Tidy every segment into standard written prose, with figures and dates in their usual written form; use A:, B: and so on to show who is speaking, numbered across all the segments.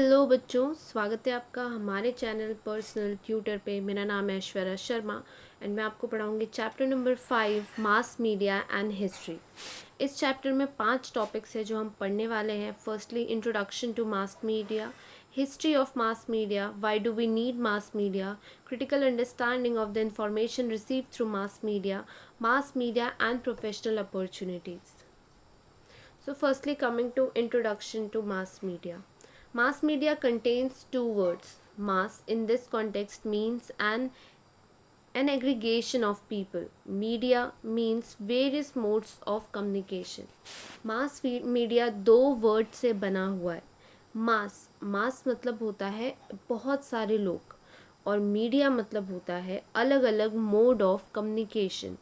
A: Hello बच्चों, स्वागत है आपका हमारे चैनल पर्सनल ट्यूटर पे। मेरा नाम है ऐश्वर्या शर्मा एंड मैं आपको पढ़ाऊंगी chapter number 5 mass media and history. इस चैप्टर में 5 टॉपिक्स है जो हम पढ़ने वाले हैं। Firstly introduction to mass media, history of mass media, why do we need mass media, critical understanding of the information received through mass media and professional opportunities. So firstly, coming to introduction to mass media. Mass media contains two words. Mass in this context means an aggregation of people. Media means various modes of communication. Mass media दो word से बना हुआ है. मास मतलब होता है बहुत सारे लोग और मीडिया मतलब होता है अलग अलग mode of communication.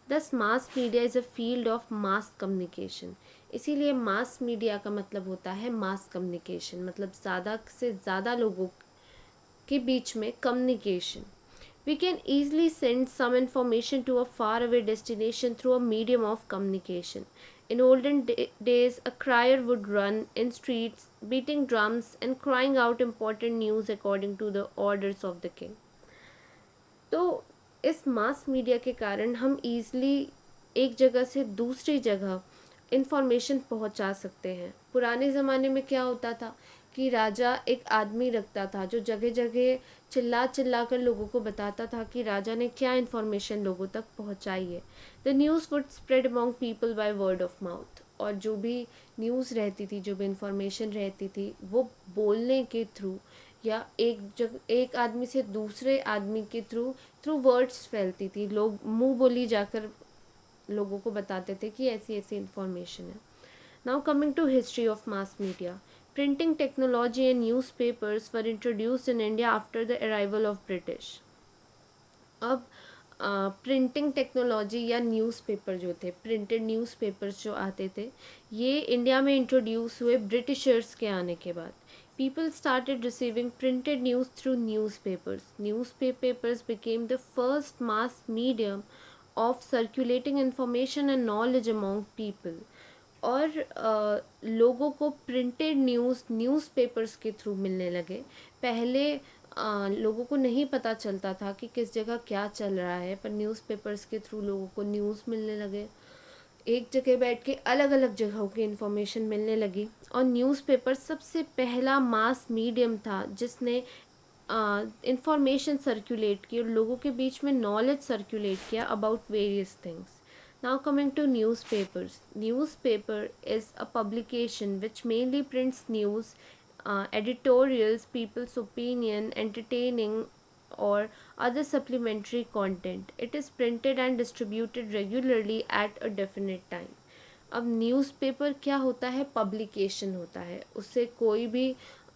A: Thus mass media is a field of mass communication. इसीलिए मास मीडिया का मतलब होता है मास कम्युनिकेशन, मतलब ज़्यादा से ज़्यादा लोगों के बीच में communication. We can easily send some information to a faraway destination through a medium of communication. In olden days, a crier would run in streets, beating drums and crying out important news according to the orders of the king. तो इस mass media के कारण हम easily एक जगह से दूसरी जगह इंफॉर्मेशन पहुंचा सकते हैं. पुराने ज़माने में क्या होता था कि राजा एक आदमी रखता था जो जगह जगह चिल्ला चिल्ला कर लोगों को बताता था कि राजा ने क्या इन्फॉर्मेशन लोगों तक पहुंचाई है. The news would spread among people by word of mouth. और जो भी न्यूज़ रहती थी, जो भी इंफॉर्मेशन रहती थी, वो बोलने के थ्रू या एक आदमी से दूसरे आदमी के थ्रू वर्ड्स फैलती थी. लोग मुंह बोली जाकर लोगों को बताते थे कि ऐसी ऐसी इंफॉर्मेशन है. Now coming to history of mass media. Printing technology and newspapers were introduced in India after the arrival of British. अब प्रिंटिंग टेक्नोलॉजी या न्यूज़पेपर जो थे, प्रिंटेड न्यूज़पेपर्स जो आते थे, ये इंडिया में इंट्रोड्यूस हुए ब्रिटिशर्स के आने के बाद. People started receiving printed news through newspapers. Newspapers became the first mass medium of circulating information and knowledge among people. और लोगों को प्रिंटेड न्यूज़पेपर्स के थ्रू मिलने लगे. पहले लोगों को नहीं पता चलता था कि किस जगह क्या चल रहा है, पर न्यूज़पेपर्स के थ्रू लोगों को न्यूज़ मिलने लगे. एक जगह बैठ के अलग अलग जगहों की इन्फॉर्मेशन मिलने लगी. और न्यूज़पेपर सबसे पहला मास मीडियम था जिसने इंफॉर्मेशन सर्कुलेट की और लोगों के बीच में नॉलेज सर्कुलेट किया about various things. Now coming to newspapers. Newspaper is a publication which mainly prints news, editorials, people's opinion, entertaining or other supplementary content. It is printed and distributed regularly at a definite time. अब newspaper क्या होता है? Publication होता है. उससे कोई भी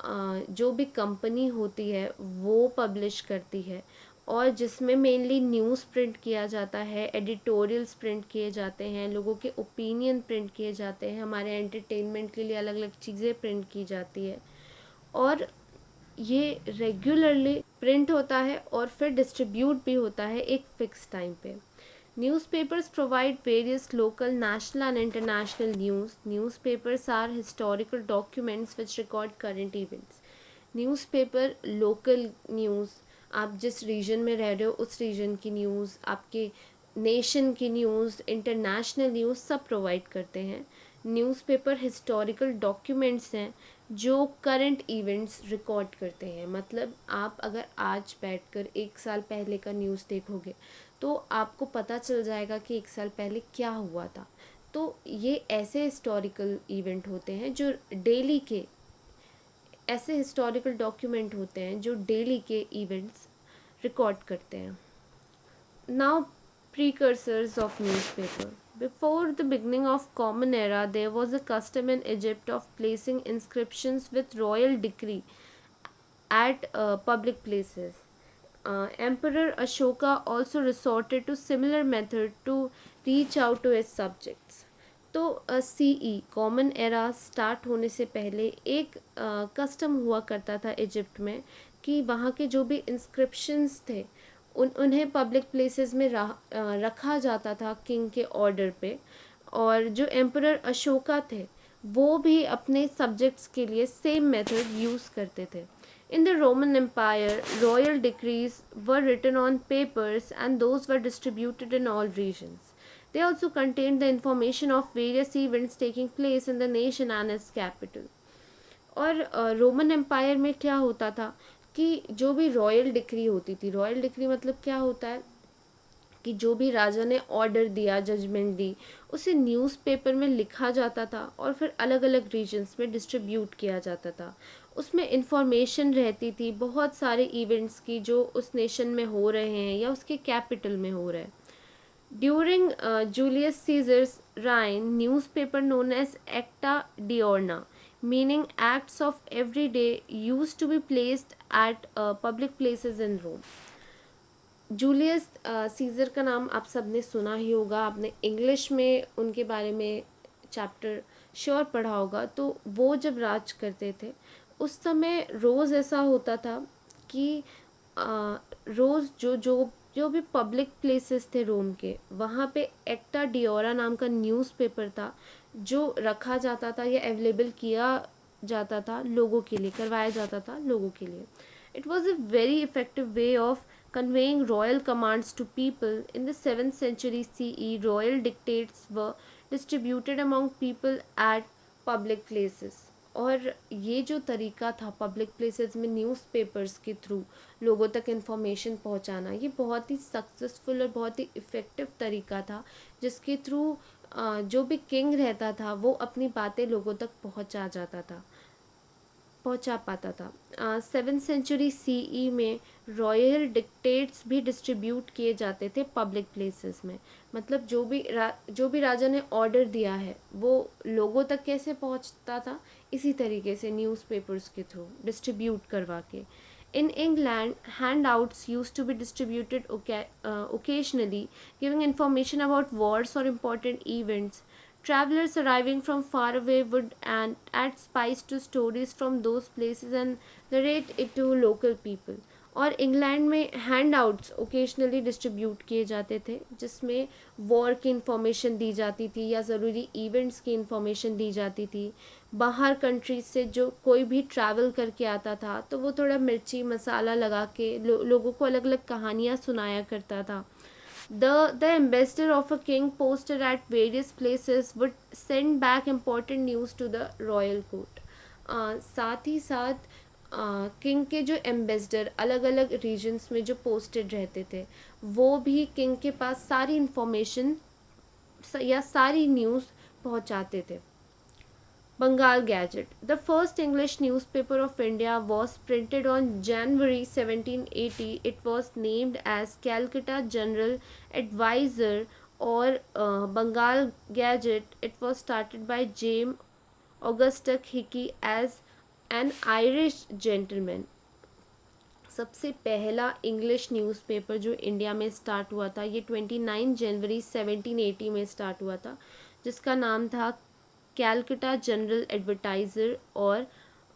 A: जो भी कंपनी होती है वो पब्लिश करती है और जिसमें मेनली न्यूज़ प्रिंट किया जाता है, एडिटोरियल्स प्रिंट किए जाते हैं, लोगों के ओपिनियन प्रिंट किए जाते हैं, हमारे एंटरटेनमेंट के लिए अलग अलग चीज़ें प्रिंट की जाती है. और ये रेगुलरली प्रिंट होता है और फिर डिस्ट्रीब्यूट भी होता है एक फिक्स टाइम पे. Newspapers provide various local, national and international news. Newspapers are historical documents which record current events. Newspaper local news, आप जिस रीजन में रह रहे हो उस रीजन की न्यूज़, आपके नेशन की न्यूज़, इंटरनेशनल न्यूज़ सब प्रोवाइड करते हैं. न्यूज़पेपर हिस्टोरिकल डॉक्यूमेंट्स हैं जो करंट इवेंट्स रिकॉर्ड करते हैं. मतलब आप अगर आज बैठकर एक साल पहले का न्यूज़ देखोगे तो आपको पता चल जाएगा कि एक साल पहले क्या हुआ था. तो ये ऐसे हिस्टोरिकल इवेंट होते हैं जो डेली के ऐसे हिस्टोरिकल डॉक्यूमेंट होते हैं जो डेली के इवेंट्स रिकॉर्ड करते हैं. Now precursors of newspaper. Before the beginning of Common Era, there was a custom in Egypt of placing inscriptions with royal decree at public places. Emperor Ashoka also resorted to similar method to reach out to his subjects. तो CE common era start होने से पहले एक custom हुआ करता था Egypt में कि वहाँ के जो भी इंस्क्रिप्शंस थे उन्हें पब्लिक प्लेसेस में रखा जाता था किंग के ऑर्डर पे. और जो एम्परर अशोका थे वो भी अपने सब्जेक्ट्स के लिए सेम मेथड यूज़ करते थे. In the Roman Empire, royal decrees were written on papers and those were distributed in all regions. They also contained the information of various events taking place in the nation and its capital. और Roman empire में क्या होता था कि जो भी royal decree होती थी, रॉयल डिक्री मतलब क्या होता है कि जो भी राजा ने ऑर्डर दिया, जजमेंट दी, उसे न्यूज़पेपर में लिखा जाता था और फिर अलग अलग रीजन्स में डिस्ट्रीब्यूट किया जाता था. उसमें इंफॉर्मेशन रहती थी बहुत सारे इवेंट्स की जो उस नेशन में हो रहे हैं या उसके कैपिटल में हो रहे हैं. During Julius Caesar's reign, newspaper known as Acta Diurna, meaning acts of every day, used to be placed at public places in Rome. Julius Caesar का नाम आप सब ने सुना ही होगा, आपने इंग्लिश में उनके बारे में चैप्टर श्योर पढ़ा होगा. तो वो जब राज करते थे उस समय रोज़ ऐसा होता था कि रोज़ जो भी पब्लिक प्लेसेस थे रोम के, वहाँ पे एक्टा डिओरा नाम का न्यूज़पेपर था जो रखा जाता था या अवेलेबल किया जाता था लोगों के लिए, करवाया जाता था लोगों के लिए. It was a very effective way of conveying royal commands to people. In the 7th century CE, royal dictates were distributed among people at public places. और ये जो तरीका था पब्लिक प्लेसेस में न्यूज़पेपर्स के थ्रू लोगों तक इन्फॉर्मेशन पहुंचाना, ये बहुत ही सक्सेसफुल और बहुत ही इफ़ेक्टिव तरीका था जिसके थ्रू जो भी किंग रहता था वो अपनी बातें लोगों तक पहुंचा पाता था. 7th सेंचुरी CE में रॉयल डिक्टेट्स भी डिस्ट्रीब्यूट किए जाते थे पब्लिक प्लेसेस में. मतलब जो भी राजा ने ऑर्डर दिया है वो लोगों तक कैसे पहुंचता था, इसी तरीके से न्यूज़पेपर्स के थ्रू डिस्ट्रीब्यूट करवा के. In England, handouts used to be distributed occasionally, giving information about wars or important events. Travelers arriving from far away would add spice to stories from those places and narrate it to local people. और England में hand outs occasionally distribute किए जाते थे जिसमें war की information दी जाती थी या ज़रूरी इवेंट्स की इंफॉर्मेशन दी जाती थी. बाहर कंट्रीज से जो कोई भी ट्रैवल करके आता था तो वो थोड़ा मिर्ची मसाला लगा के लोगों को अलग अलग कहानियाँ सुनाया करता था. The ambassador of a king posted at various places would send back important news to the royal court. साथ ही साथ किंग के जो एम्बेसडर अलग अलग रीजन्स में जो पोस्टेड रहते थे वो भी किंग के पास सारी इंफॉर्मेशन या सारी न्यूज़ पहुंचाते थे. Bengal Gazette. The first English newspaper of India was printed on January 1780. It was named as Calcutta General Advisor or Bengal Gazette. It was started by James Augustus Hickey as an Irish gentleman. सबसे पहला English newspaper जो India में start हुआ था ये 29 जनवरी 1780 में start हुआ था जिसका नाम था कैलकटा जनरल एडवर्टाइज़र और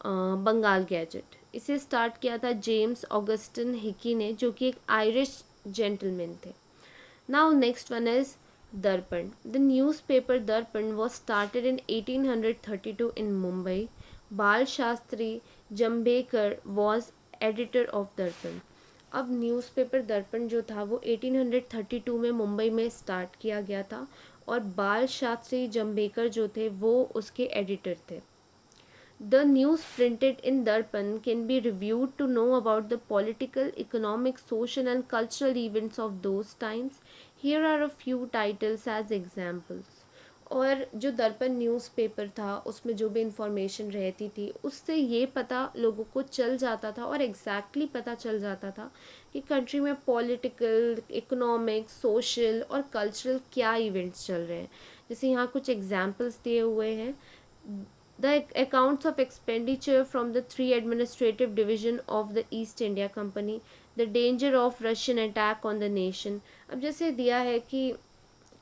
A: बंगाल गैजेट. इसे स्टार्ट किया था जेम्स ऑगस्टिन हिकी ने जो कि एक आयरिश जेंटलमैन थे. नाउ नेक्स्ट वन इज दर्पण. द न्यूज़पेपर दर्पण वॉज स्टार्टेड इन 1832 इन मुंबई. बाल शास्त्री जम्बेकर वॉज एडिटर ऑफ दर्पण. अब न्यूज़पेपर दर्पण जो था वो 1832 में मुंबई में स्टार्ट किया गया था और बाल शास्त्री जम्बेकर जो थे वो उसके एडिटर थे. The news printed in Darpan can be reviewed to know about the political, economic, social and cultural events of those times. Here are a few titles as examples. और जो दर्पण न्यूज़पेपर था उसमें जो भी इंफॉर्मेशन रहती थी उससे ये पता लोगों को चल जाता था और एग्जैक्टली पता चल जाता था कि कंट्री में पॉलिटिकल, इकोनॉमिक, सोशल और कल्चरल क्या इवेंट्स चल रहे हैं. जैसे यहाँ कुछ एग्जांपल्स दिए हुए हैं. The accounts of expenditure from the 3 administrative division of the east India company. The danger of Russian attack on the nation. अब जैसे दिया है कि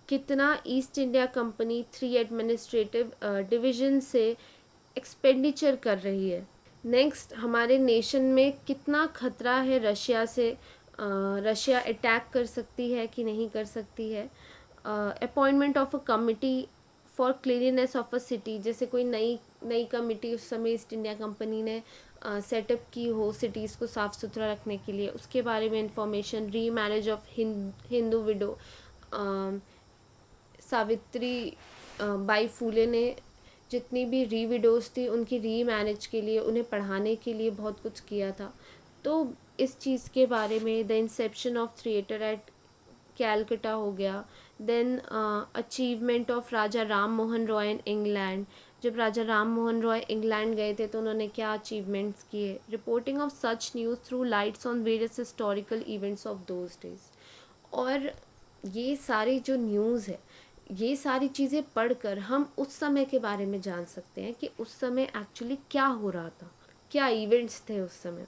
A: कितना east India company 3 administrative division से एक्सपेंडिचर कर रही है. नेक्स्ट हमारे नेशन में कितना खतरा है रशिया से, रशिया अटैक कर सकती है कि नहीं कर सकती है. Appointment of a committee for cleanliness of a city, जैसे कोई नई नई कमिटी उस समय ईस्ट इंडिया कंपनी ने सेटअप की हो सिटीज़ को साफ़ सुथरा रखने के लिए, उसके बारे में information. Remarriage of Hindu widow, Savitri Bai Phule ने जितनी भी री विडोज़ थी उनकी री मैरिज के लिए, उन्हें पढ़ाने के लिए बहुत कुछ किया था। तो इस चीज़ के बारे में the inception of theatre at Calcutta हो गया। Then achievement of Raja Ram Mohan Roy in England, जब राजा राम मोहन रॉय इंग्लैंड गए थे तो उन्होंने क्या अचीवमेंट्स किए। Reporting of such news through lights on various historical events of those days. और ये सारी जो न्यूज़ है, ये सारी चीज़ें पढ़कर हम उस समय के बारे में जान सकते हैं कि उस समय एक्चुअली क्या हो रहा था, क्या इवेंट्स थे उस समय।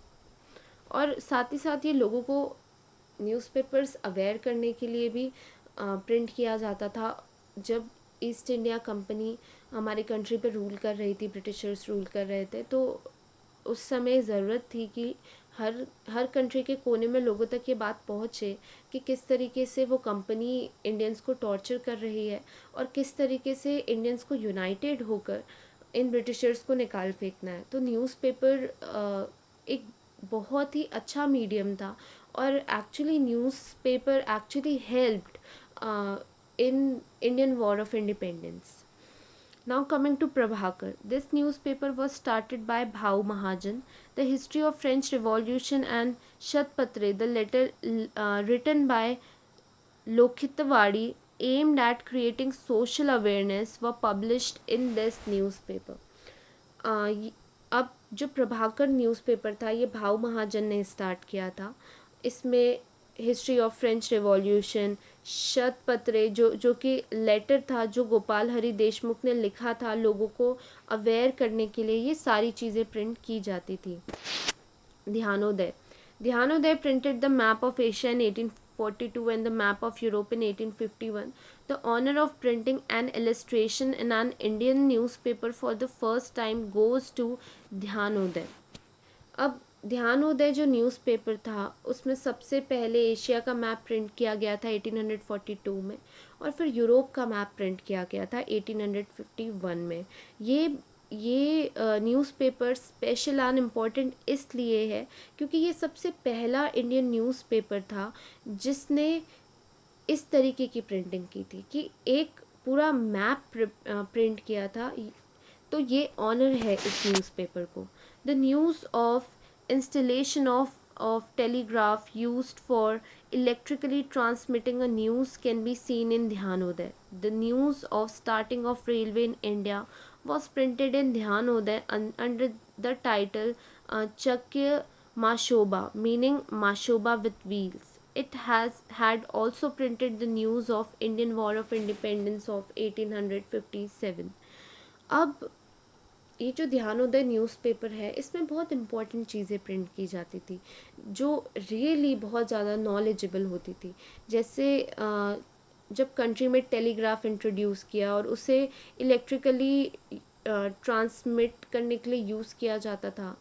A: और साथ ही साथ ये लोगों को न्यूज़पेपर्स अवेयर करने के लिए भी प्रिंट किया जाता था। जब ईस्ट इंडिया कंपनी हमारी कंट्री पे रूल कर रही थी, ब्रिटिशर्स रूल कर रहे थे, तो उस समय ज़रूरत थी कि हर कंट्री के कोने में लोगों तक ये बात पहुँचे कि किस तरीके से वो कंपनी इंडियंस को टॉर्चर कर रही है और किस तरीके से इंडियंस को यूनाइटेड होकर इन ब्रिटिशर्स को निकाल फेंकना है। तो न्यूज़पेपर एक बहुत ही अच्छा मीडियम था और actually newspaper actually helped in Indian War of Independence. Now coming to Prabhakar. This newspaper was started by Bhau Mahajan. The history of French Revolution and Shatpatre, the letter written by Lokhitwadi, aimed at creating social awareness, were published in this newspaper. अब जो Prabhakar newspaper था ये भाव महाजन ने start किया था। इसमें history of French revolution, शतपत्रे जो कि लेटर था जो गोपाल हरि देशमुख ने लिखा था लोगों को अवेयर करने के लिए, ये सारी चीज़ें प्रिंट की जाती थी। ध्यानोदय printed the map of Asia in 1842 and the map of Europe in 1851. The honor of printing an illustration in an Indian newspaper for the first time goes to ध्यानोदय। अब ध्यानोदय जो न्यूज़पेपर था उसमें सबसे पहले एशिया का मैप प्रिंट किया गया था 1842 में और फिर यूरोप का मैप प्रिंट किया गया था 1851 में। ये न्यूज़पेपर स्पेशल एंड इम्पॉर्टेंट इसलिए है क्योंकि ये सबसे पहला इंडियन न्यूज़पेपर था जिसने इस तरीके की प्रिंटिंग की थी कि एक पूरा मैप प्रिंट किया था। तो ये ऑनर है इस न्यूज़पेपर को। The news of installation of telegraph used for electrically transmitting a news can be seen in Dhyanodaya. The news of starting of railway in India was printed in Dhyanodaya under the title Chakya Mashoba, meaning Mashoba with wheels. It had also printed the news of Indian War of Independence of 1857. अब ये जो ध्यानोदय newspaper है इसमें बहुत important चीज़ें print की जाती थी जो रियली बहुत ज़्यादा नॉलेजेबल होती थी। जैसे जब कंट्री में टेलीग्राफ इंट्रोड्यूस किया और उसे इलेक्ट्रिकली ट्रांसमिट करने के लिए यूज़ किया जाता था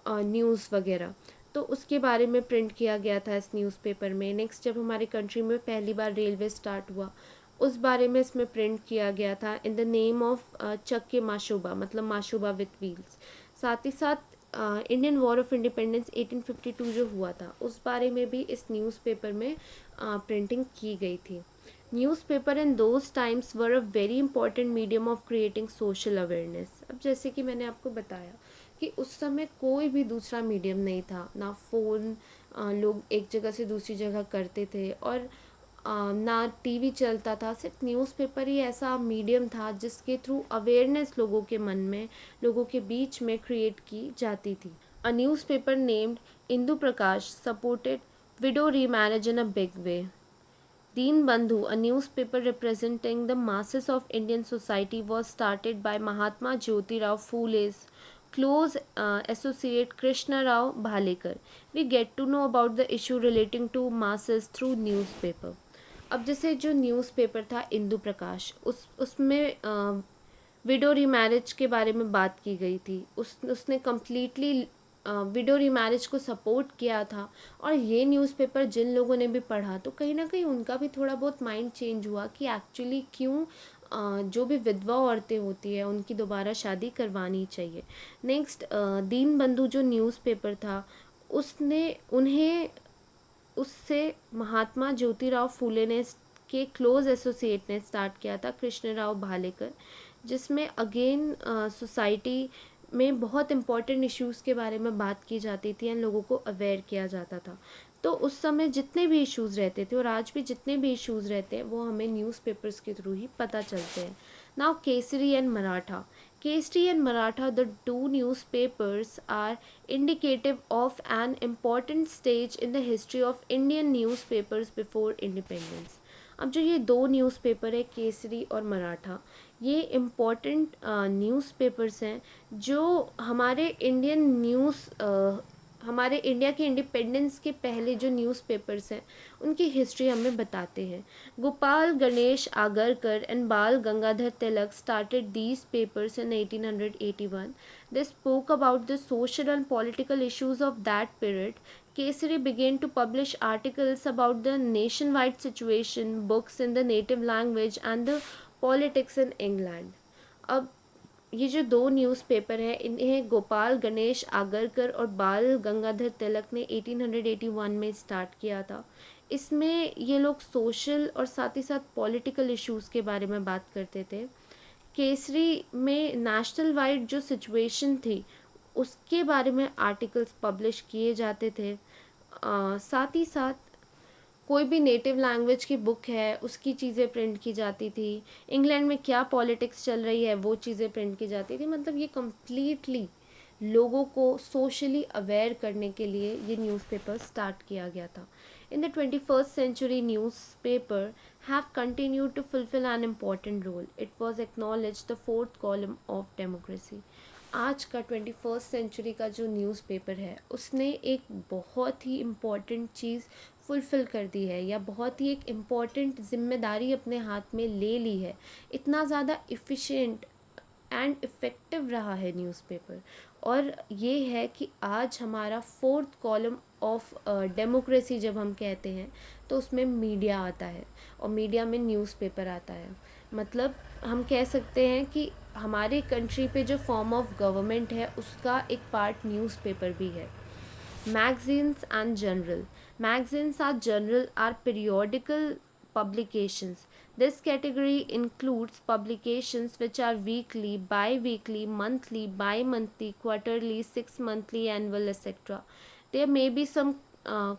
A: न्यूज़ वगैरह, तो उसके बारे में प्रिंट किया गया था इस न्यूज़पेपर में। नेक्स्ट जब हमारी कंट्री में पहली बार रेलवे स्टार्ट हुआ उस बारे में इसमें प्रिंट किया गया था इन द नेम ऑफ चक्के माशोबा, मतलब माशोबा विथ व्हील्स। साथ ही साथ इंडियन वॉर ऑफ इंडिपेंडेंस 1852 जो हुआ था उस बारे में भी इस न्यूज़पेपर में प्रिंटिंग की गई थी। Newspaper in those times were a very important medium of creating social awareness. अब जैसे कि मैंने आपको बताया कि उस समय कोई भी दूसरा मीडियम नहीं था, ना फ़ोन लोग एक जगह से दूसरी जगह करते थे और ना टीवी चलता था, सिर्फ न्यूज़पेपर ही ऐसा मीडियम था जिसके थ्रू अवेयरनेस लोगों के मन में, लोगों के बीच में क्रिएट की जाती थी। A newspaper named Indu Prakash supported window remarriage in a big way. Deenbandhu, a newspaper representing the masses of Indian society, was started by Mahatma Jyoti Rao Phule's close associate Krishna Rao Bhalekar. We get to know about the issue relating to masses through newspaper. अब जैसे जो newspaper था इंदु प्रकाश, उसमें window remarriage के बारे में बात की गई थी। उसने कम्प्लीटली विडो रीमैरिज को सपोर्ट किया था और ये न्यूज़पेपर जिन लोगों ने भी पढ़ा तो कहीं ना कहीं उनका भी थोड़ा बहुत माइंड चेंज हुआ कि एक्चुअली क्यों जो भी विधवा औरतें होती है उनकी दोबारा शादी करवानी चाहिए। नेक्स्ट, दीन बंधु जो न्यूज़पेपर था, उसने उन्हें उससे महात्मा ज्योतिराव फूले ने के क्लोज एसोसिएट ने स्टार्ट किया था, कृष्णराव भालेकर, जिसमें अगेन सोसाइटी में बहुत इम्पोर्टेंट इश्यूज़ के बारे में बात की जाती थी एंड लोगों को अवेयर किया जाता था। तो उस समय जितने भी इश्यूज़ रहते थे और आज भी जितने भी इश्यूज़ रहते हैं वो हमें न्यूज़पेपर्स के थ्रू ही पता चलते हैं। Now Kesari and Maratha. Kesari and Maratha, the two newspapers, are indicative of an important stage in the history of Indian newspapers before independence. अब जो ये दो न्यूज़पेपर है, केसरी और मराठा, ये इम्पॉर्टेंट न्यूज़पेपर्स हैं जो हमारे इंडिया के इंडिपेंडेंस के पहले जो न्यूज़पेपर्स हैं उनकी हिस्ट्री हमें बताते हैं। गोपाल गणेश आगरकर एंड बाल Gangadhar Tilak started these papers in 1881. They spoke about the social and political issues of that period. Kesari began to publish articles about the nationwide situation, books in the native language and the politics in England. अब ये जो दो newspaper हैं इन्हें गोपाल गणेश आगरकर और बाल गंगाधर तिलक ने 1881 में स्टार्ट किया था। इसमें ये लोग सोशल और साथ ही साथ पॉलिटिकल इश्यूज़ के बारे में बात करते थे। केसरी में नेशनल वाइड जो सिचुएशन थी उसके बारे में आर्टिकल्स पब्लिश किए जाते थे। साथ ही साथ कोई भी नेटिव लैंग्वेज की बुक है उसकी चीज़ें प्रिंट की जाती थी। इंग्लैंड में क्या पॉलिटिक्स चल रही है वो चीज़ें प्रिंट की जाती थी। मतलब ये कम्प्लीटली लोगों को सोशली अवेयर करने के लिए ये न्यूज़पेपर स्टार्ट किया गया था। In the 21st century newspaper have continued to fulfil an important role. It was acknowledge the fourth column of democracy. आज का 21st सेंचुरी का जो न्यूज़पेपर है उसने एक बहुत ही इम्पॉर्टेंट चीज़ फुलफ़िल कर दी है या बहुत ही एक इम्पॉर्टेंट जिम्मेदारी अपने हाथ में ले ली है। इतना ज़्यादा इफ़िशिएंट एंड इफ़ेक्टिव रहा है न्यूज़पेपर, और ये है कि आज हमारा फोर्थ कॉलम ऑफ डेमोक्रेसी जब हम कहते हैं तो उसमें मीडिया आता है और मीडिया में न्यूज़पेपर आता है। मतलब हम कह सकते हैं कि हमारे कंट्री पे जो फॉर्म ऑफ गवर्नमेंट है उसका एक पार्ट न्यूज़पेपर भी है। Magazines and journal. Magazines or journal are periodical publications. This category includes publications which are weekly, bi-weekly, monthly, bi-monthly, quarterly, 6 monthly, annual, etc. There may be some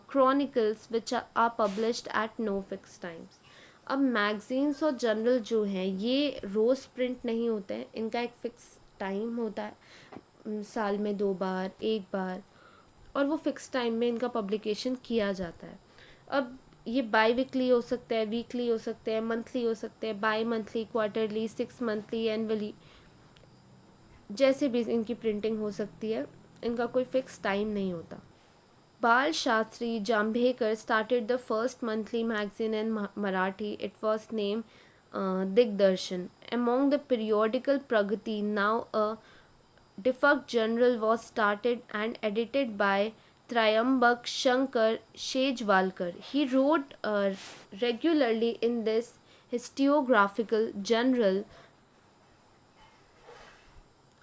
A: chronicles which are published at no fixed times. अब magazines और journal जो हैं ये रोज़ print नहीं होते हैं, इनका एक फ़िक्स टाइम होता है, साल में 2 बार 1 बार, और वो फिक्स टाइम में इनका पब्लिकेशन किया जाता है। अब ये बाई वीकली हो सकता है, वीकली हो सकते हैं, मंथली हो सकते हैं, by monthly, quarterly, 6 monthly, annually, जैसे भी इनकी प्रिंटिंग हो सकती है, इनका कोई फिक्स टाइम नहीं होता। बाल Shastri जाम्भेकर started the first monthly magazine in Marathi. It was named Digdarshan. Among the periodical Pragati, now a defunct journal was started and edited by Trayambak Shankar Shejwalkar. He wrote regularly in this historiographical journal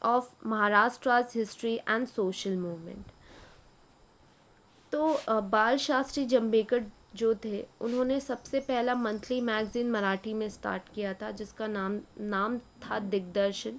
A: of Maharashtra's history and social movement. तो बाल शास्त्री जम्बेकर जो थे उन्होंने सबसे पहला monthly magazine Marathi में start किया था जिसका नाम था दिग्दर्शन।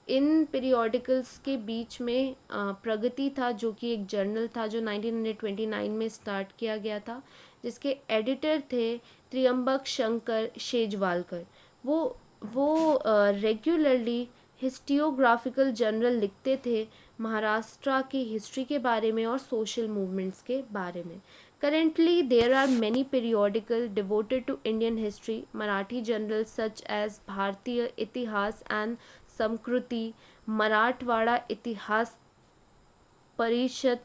A: इन पीरियोडिकल्स के बीच में प्रगति था जो कि एक जर्नल था जो 1929 में स्टार्ट किया गया था, जिसके एडिटर थे त्र्यंबक शंकर शेजवालकर। वो रेगुलरली हिस्टियोग्राफिकल जर्नल लिखते थे महाराष्ट्र की हिस्ट्री के बारे में और सोशल मूवमेंट्स के बारे में। Currently there are many periodical devoted to Indian history. Marathi journal such as Bharatiya Itihas and Sanskriti, Marathwada Itihas Parishad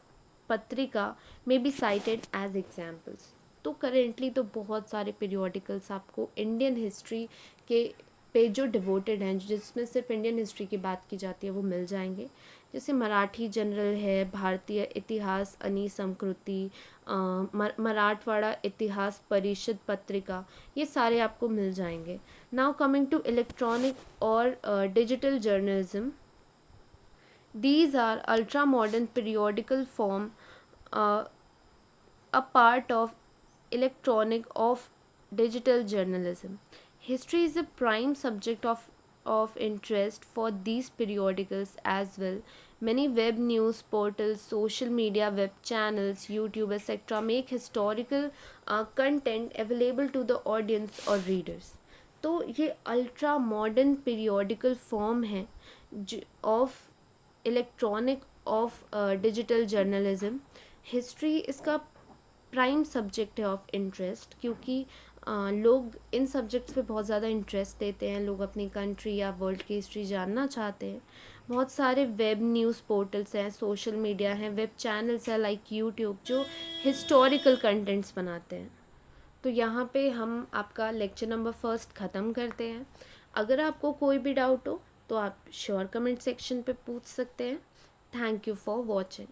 A: Patrika may be cited as examples. तो करेंटली तो बहुत सारे पीरियोडिकल्स आपको इंडियन हिस्ट्री के पे जो डिवोटेड हैं, जिसमें सिर्फ इंडियन हिस्ट्री की बात की जाती है, वो मिल जाएंगे। जैसे मराठी जनरल है, भारतीय इतिहास अनी संस्कृति, मराठवाड़ा इतिहास परिषद पत्रिका, ये सारे आपको मिल जाएंगे। नाउ कमिंग टू इलेक्ट्रॉनिक और digital journalism, these are ultra modern periodical form, a part of electronic of digital journalism. History is a prime subject of interest for these periodicals as well. Many web news portals, social media, web channels, YouTube, etc. make historical content available to the audience or readers. तो ये ultra modern periodical form है of electronic of digital journalism. History इसका prime subject है of interest, क्योंकि लोग इन subjects पे बहुत ज़्यादा इंटरेस्ट लेते हैं। लोग अपनी कंट्री या वर्ल्ड की हिस्ट्री जानना चाहते हैं। बहुत सारे वेब न्यूज़ पोर्टल्स हैं, सोशल मीडिया हैं, वेब चैनल्स हैं लाइक यूट्यूब, जो हिस्टोरिकल कंटेंट्स बनाते हैं। तो यहाँ पे हम आपका लेक्चर नंबर 1 ख़त्म करते हैं। अगर आपको कोई भी डाउट हो तो आप श्योर कमेंट सेक्शन पे पूछ सकते हैं। Thank you for watching.